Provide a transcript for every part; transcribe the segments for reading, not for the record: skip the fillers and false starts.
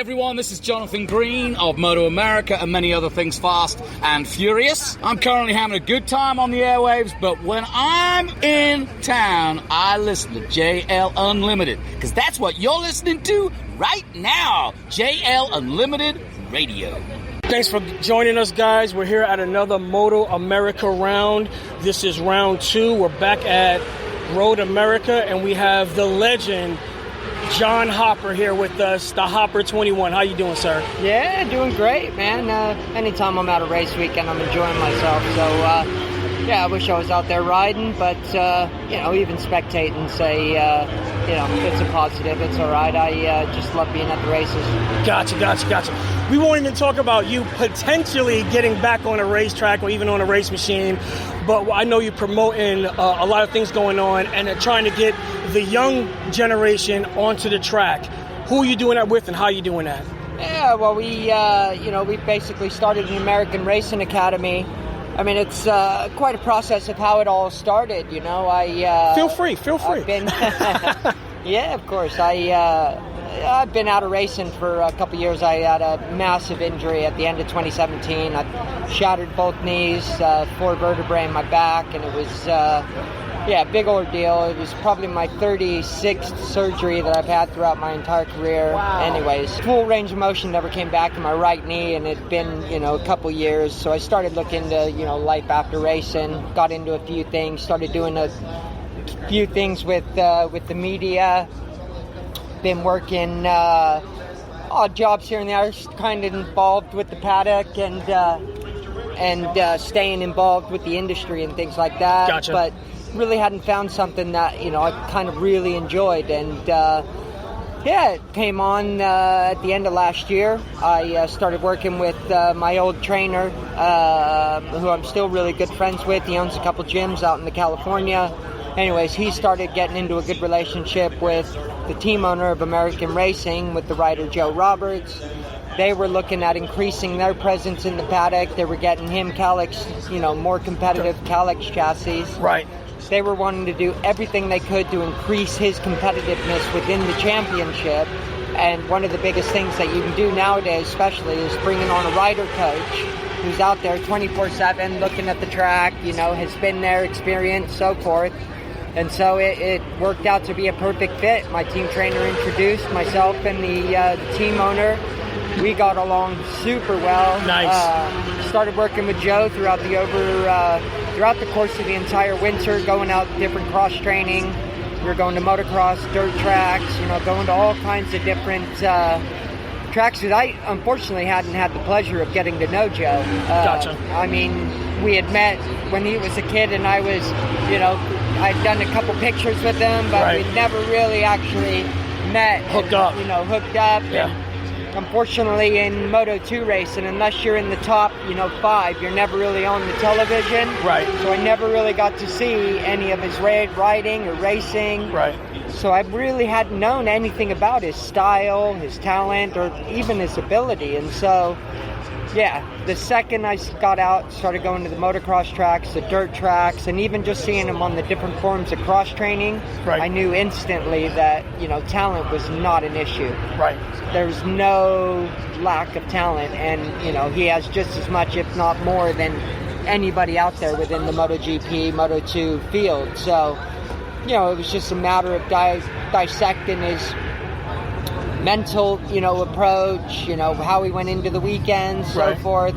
everyone, this is Jonathan Green of MotoAmerica and many other things fast and furious. I'm currently having a good time on the airwaves, but when I'm in town, I listen to JL Unlimited, because that's what you're listening to right now. JL Unlimited Radio. Thanks for joining us, guys. We're here at another MotoAmerica round. This is round 2. We're back at Road America, and we have the legend John Hopper here with us, the Hopper 21. How you doing, sir? Yeah, doing great, man. Anytime I'm at a race weekend, I'm enjoying myself. So, yeah, I wish I was out there riding, but, even spectating, say, it's a positive. It's all right. I just love being at the races. Gotcha. We won't even talk about you potentially getting back on a racetrack or even on a race machine, but I know you're promoting a lot of things going on and trying to get the young generation onto the track. Who are you doing that with, and how are you doing that? Yeah, well, we basically started an American Racing Academy. I mean, it's quite a process of how it all started, you know. Feel free. Yeah, of course. I've been out of racing for a couple years. I had a massive injury at the end of 2017. I shattered both knees, 4 vertebrae in my back, and it was, big ordeal. It was probably my 36th surgery that I've had throughout my entire career. Wow. Anyways, full range of motion never came back in my right knee, and it'd been, a couple years. So I started looking to, life after racing, got into a few things, started doing a few things with the media. Been working odd jobs here and there, kind of involved with the paddock and staying involved with the industry and things like that. Gotcha. But really hadn't found something that I kind of really enjoyed, and it came on at the end of last year. I started working with my old trainer, who I'm still really good friends with. He owns a couple gyms out in California. Anyways, he started getting into a good relationship with the team owner of American Racing, with the rider Joe Roberts. They were looking at increasing their presence in the paddock. They were getting him Calyx, more competitive Calyx chassis. Right. They were wanting to do everything they could to increase his competitiveness within the championship. And one of the biggest things that you can do nowadays, especially, is bringing on a rider coach who's out there 24/7 looking at the track, has been there, experienced, so forth. And so it worked out to be a perfect fit. My team trainer introduced myself and the team owner. We got along super well. Nice. Started working with Joe throughout the course of the entire winter, going out different cross training. We were going to motocross, dirt tracks, going to all kinds of different tracks that I unfortunately hadn't had the pleasure of getting to know Joe. Gotcha. I mean, we had met when he was a kid, and I was, I'd done a couple pictures with him, but right. we never really actually met. Hooked up. Yeah. And unfortunately, in Moto2 racing, unless you're in the top, 5, you're never really on the television. Right. So I never really got to see any of his riding or racing. Right. So I really hadn't known anything about his style, his talent, or even his ability. And so, the second I got out, started going to the motocross tracks, the dirt tracks, and even just seeing him on the different forms of cross training, right. I knew instantly that, talent was not an issue. Right. There's no lack of talent, and, he has just as much, if not more, than anybody out there within the MotoGP, Moto2 field. So, it was just a matter of dissecting his mental, approach, how he went into the weekends, so forth.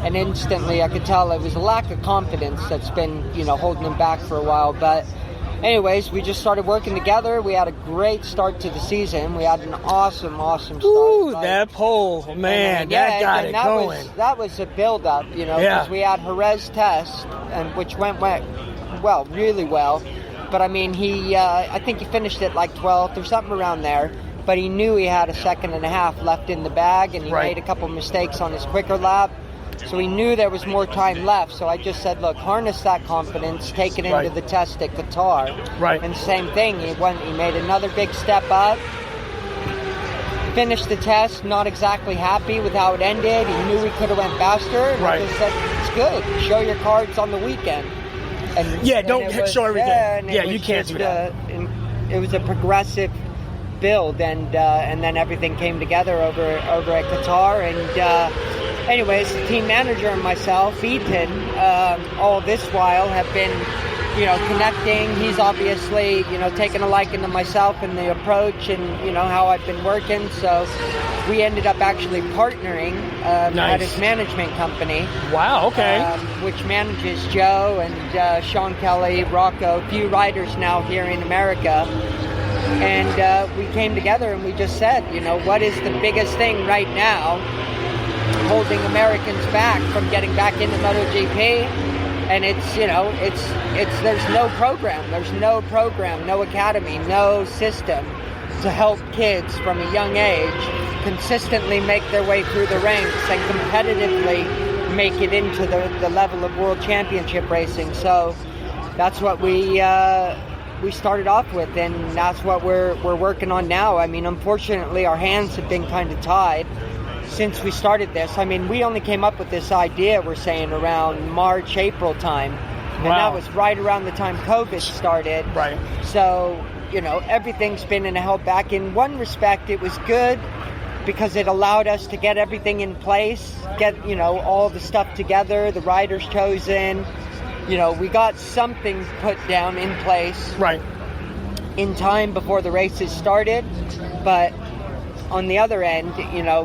And instantly I could tell it was a lack of confidence that's been, holding him back for a while. But anyways, we just started working together. We had a great start to the season. We had an awesome start. Ooh, that pole, man, that got it going. That was a build-up, because we had Jerez test, which went well, really well. But I mean, I think he finished it like 12th or something around there. But he knew he had a second and a half left in the bag, and he made a couple mistakes on his quicker lap. So he knew there was more time left. So I just said, look, harness that confidence, take it into the test at Qatar. Right. And same thing, he made another big step up. Finished the test, not exactly happy with how it ended. He knew he could have went faster. And I just said, it's good. Show your cards on the weekend. Don't show everything. You can't do that. It was a progressive build, and then everything came together over at Qatar. And anyways, the team manager and myself, Ethan, all this while have been, connecting. He's obviously, taken a liking to myself and the approach and, how I've been working. So we ended up actually partnering at his management company. Wow, okay. Which manages Joe and Sean Kelly, Rocco, a few riders now here in America. And we came together and we just said, what is the biggest thing right now holding Americans back from getting back into MotoGP? And it's there's no program, no academy, no system to help kids from a young age consistently make their way through the ranks and competitively make it into the level of world championship racing. So that's what we started off with, and that's what we're working on now. I mean, unfortunately, our hands have been kind of tied since we started this. I mean, we only came up with this idea, we're saying, around March, April time. And that was right around the time COVID started. Right. So, everything's been held back. In one respect, it was good because it allowed us to get everything in place, get, all the stuff together, the riders chosen. We got something put down in place. Right. In time before the races started. But on the other end,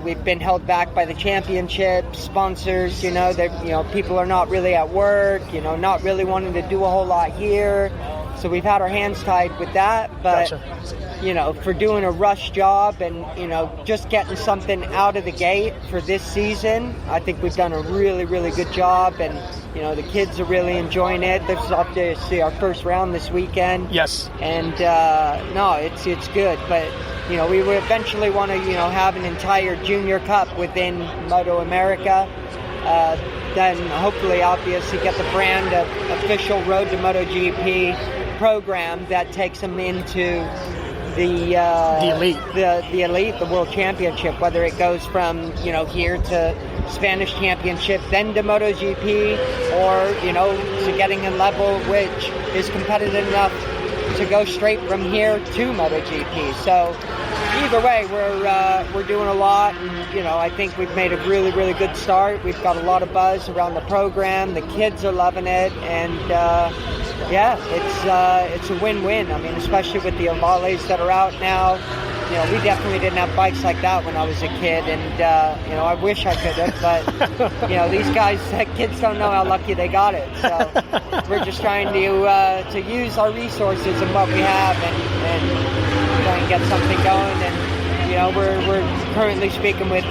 we've been held back by the championship, sponsors, people are not really at work, not really wanting to do a whole lot here. So we've had our hands tied with that. But, Gotcha. For doing a rush job and, just getting something out of the gate for this season, I think we've done a really, really good job. And, the kids are really enjoying it. This is obviously our first round this weekend. Yes. And, no, it's good. But, we would eventually want to, have an entire junior cup within MotoAmerica. Then hopefully, obviously, get the brand of official Road to MotoGP program that takes them into the elite, the elite, the World Championship. Whether it goes from here to Spanish Championship, then to MotoGP, or to getting a level which is competitive enough to go straight from here to MotoGP. So either way, we're doing a lot, and I think we've made a really, really good start. We've got a lot of buzz around the program. The kids are loving it, and it's a win-win. I mean, especially with the Ohvales that are out now. We definitely didn't have bikes like that when I was a kid, and I wish I could have, but these guys, kids don't know how lucky they got it. So we're just trying to use our resources and what we have, and try and get something going. And we're currently speaking with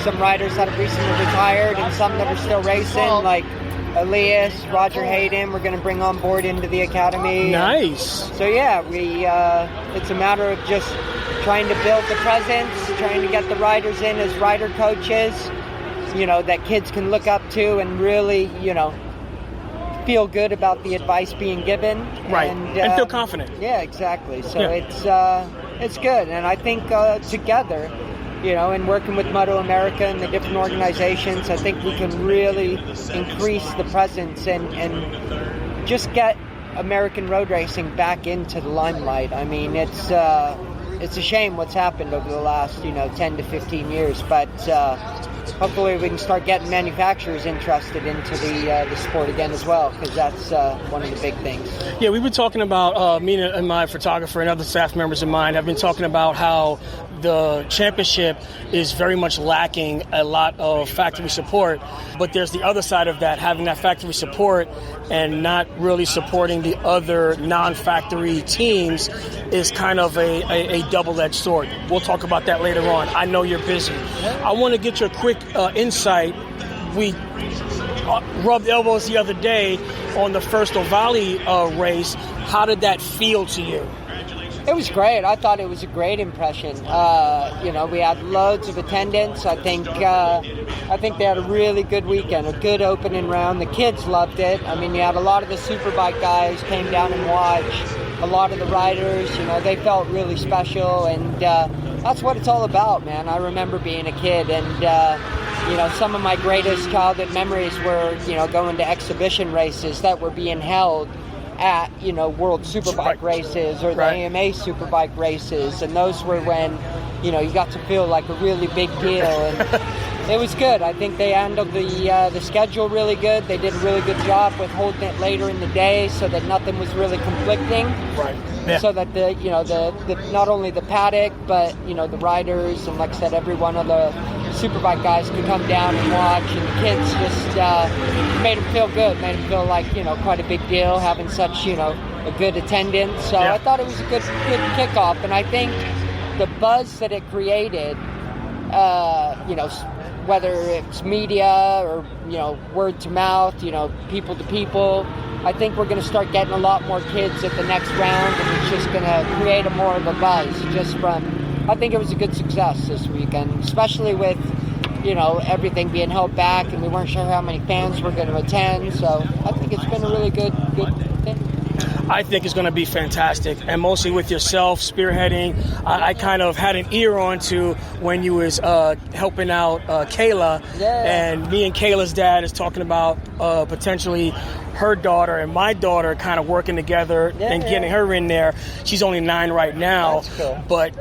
some riders that have recently retired and some that are still racing, like Elias, Roger Hayden. We're going to bring on board into the academy. Nice. So yeah, it's a matter of just trying to build the presence, trying to get the riders in as rider coaches, that kids can look up to and really, feel good about the advice being given. Right, and feel confident. Yeah, exactly. So it's good. And I think together, in working with MotoAmerica and the different organizations, I think we can really increase the presence and just get American road racing back into the limelight. I mean, it's a shame what's happened over the last 10 to 15 years, but hopefully we can start getting manufacturers interested into the sport again as well, because that's one of the big things. Yeah, we've been talking about, me and my photographer and other staff members of mine have been talking about how the championship is very much lacking a lot of factory support, but there's the other side of that, having that factory support and not really supporting the other non-factory teams is kind of a double-edged sword. We'll talk about that later on. I know you're busy. I want to get your quick insight. We rubbed elbows the other day on the first Ohvale race. How did that feel to you? It was great. I thought it was a great impression. We had loads of attendance. I think they had a really good weekend, a good opening round. The kids loved it. I mean, you had a lot of the Superbike guys came down and watched. A lot of the riders, they felt really special, and that's what it's all about, man. I remember being a kid, and some of my greatest childhood memories were, going to exhibition races that were being held at, World Superbike races or the AMA Superbike races. And those were when, you got to feel like a really big deal. And it was good. I think they handled the schedule really good. They did a really good job with holding it later in the day so that nothing was really conflicting. Right. Yeah. So that the not only the paddock, but, the riders and, like I said, every one of the Superbike guys could come down and watch, and the kids just made them feel good, made them feel like, quite a big deal having such, a good attendance. So I thought it was a good kickoff, and I think the buzz that it created, whether it's media or, word to mouth, people to people, I think we're going to start getting a lot more kids at the next round, and it's just going to create more of a buzz just from... I think it was a good success this weekend, especially with, everything being held back and we weren't sure how many fans were going to attend. So I think it's been a really good thing. I think it's going to be fantastic, and mostly with yourself spearheading. I kind of had an ear on to when you was helping out Kayla, and me and Kayla's dad is talking about potentially her daughter and my daughter kind of working together and getting her in there. She's only 9 right now. That's cool. But,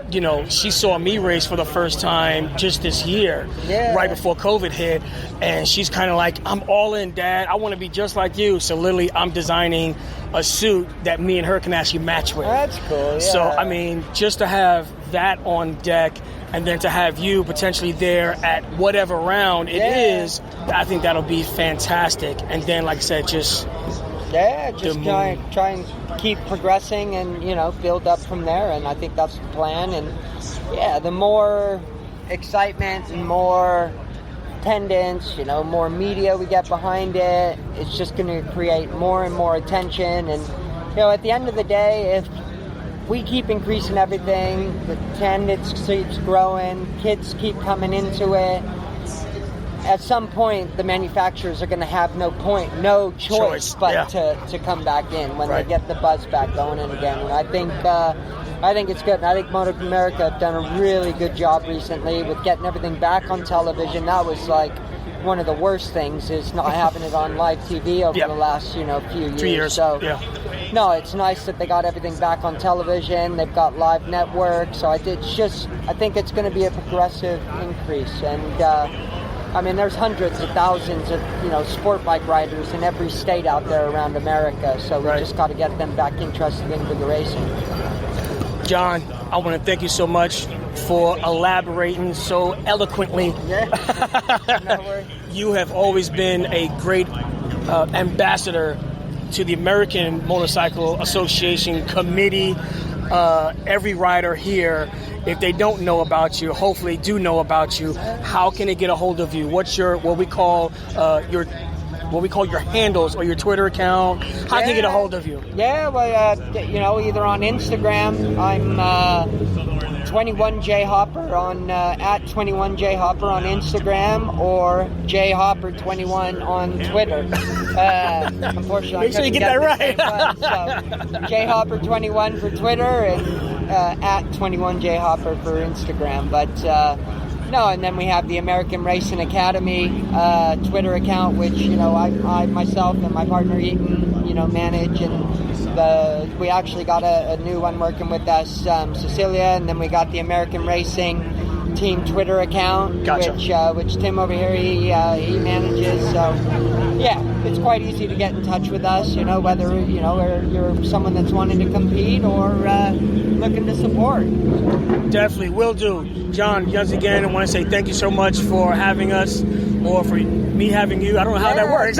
she saw me race for the first time just this year, right before COVID hit, and she's kind of like, I'm all in, Dad. I want to be just like you. So literally I'm designing a suit that me and her can actually match with. That's cool, yeah. So, just to have that on deck and then to have you potentially there at whatever round it is, I think that'll be fantastic. And then, like I said, just try and keep progressing and, build up from there. And I think that's the plan. And, the more excitement and more attendance, more media we get behind it, it's just going to create more and more attention. And, at the end of the day, if we keep increasing everything, the attendance keeps growing, kids keep coming into it, at some point the manufacturers are going to have no choice but to come back in when they get the buzz back going in again. And I think it's good. And I think MotoAmerica have done a really good job recently with getting everything back on television. That was like one of the worst things, is not having it on live TV over the last few years. 3 years. So no, it's nice that they got everything back on television. They've got live networks. So I think it's going to be a progressive increase. And there's hundreds of thousands of sport bike riders in every state out there around America. So we just got to get them back interested into the racing. John, I want to thank you so much for elaborating so eloquently. No worries. You have always been a great ambassador to the American Motorcycle Association committee. Every rider here, if they don't know about you, hopefully do know about you. How can they get a hold of you? What's your what we call your handles or your Twitter account? How can they get a hold of you? Yeah, well, either on Instagram, I'm 21jhopper on at 21jhopper on Instagram, or jhopper21 on Twitter. Unfortunately, make sure you get that right. So jhopper21 for Twitter and at 21jhopper for Instagram. But no, and then we have the American Racing Academy Twitter account, which I myself and my partner Eaton manage, and we actually got a new one working with us, Cecilia, and then we got the American Racing Team Twitter account, which Tim over here he manages. So it's quite easy to get in touch with us, whether you're someone that's wanting to compete or looking to support. Definitely will do. John, once again, I want to say thank you so much for having us, or for me having you. I don't know how that works.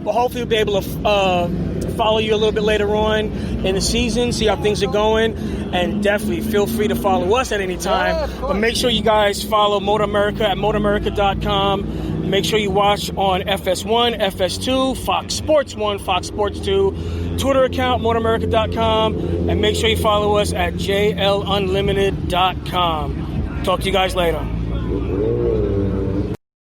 But hopefully we'll be able to follow you a little bit later on in the season, see how things are going, and definitely feel free to follow us at any time. But make sure you guys follow MotoAmerica at MotoAmerica.com. Make sure you watch on FS1, FS2, Fox Sports 1, Fox Sports 2, Twitter account, MotoAmerica.com, and make sure you follow us at JLUnlimited.com. Talk to you guys later.